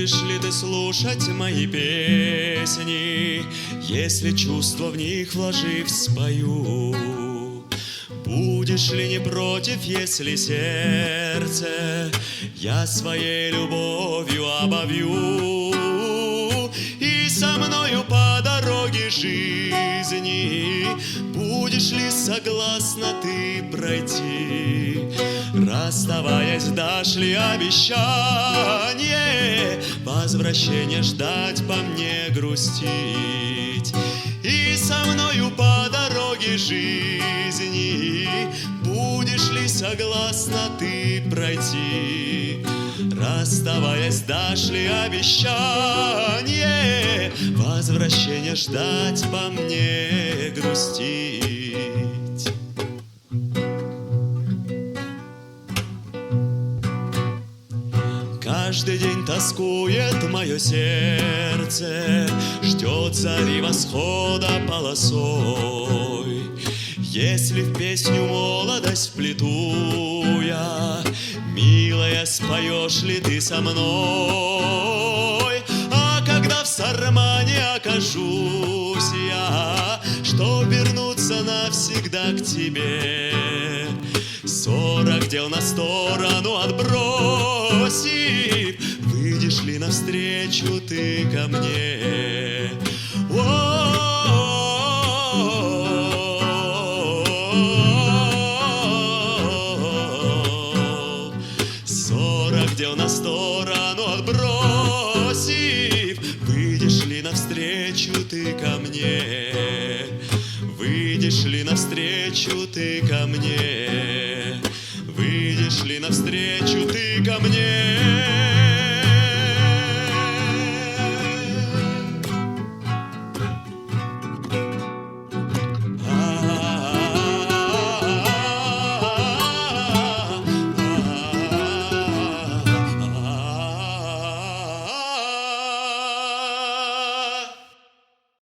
Будешь ли ты слушать мои песни, если чувства в них вложив спою? Будешь ли не против, если сердце я своей любовью обовью? И со мною по дороге жизни будешь ли согласна ты пройти? Расставаясь, дашь ли обещание возвращения ждать, по мне грустить? И со мною по дороге жизни будешь ли согласна ты пройти? Расставаясь, дашь ли обещание возвращения ждать, по мне грустить? Каждый день тоскует мое сердце, ждет зари восхода полосой. Если в песню молодость вплету я, милая, споешь ли ты со мной? А когда в сармане окажусь я, чтоб вернуться навсегда к тебе, 40 дел на сторону отбросив, выйдешь ли навстречу ты ко мне? 40 дел на сторону отбросив, выйдешь ли навстречу ты ко мне? Выйдешь ли навстречу ты ко мне? Выйдешь ли навстречу ты ко мне?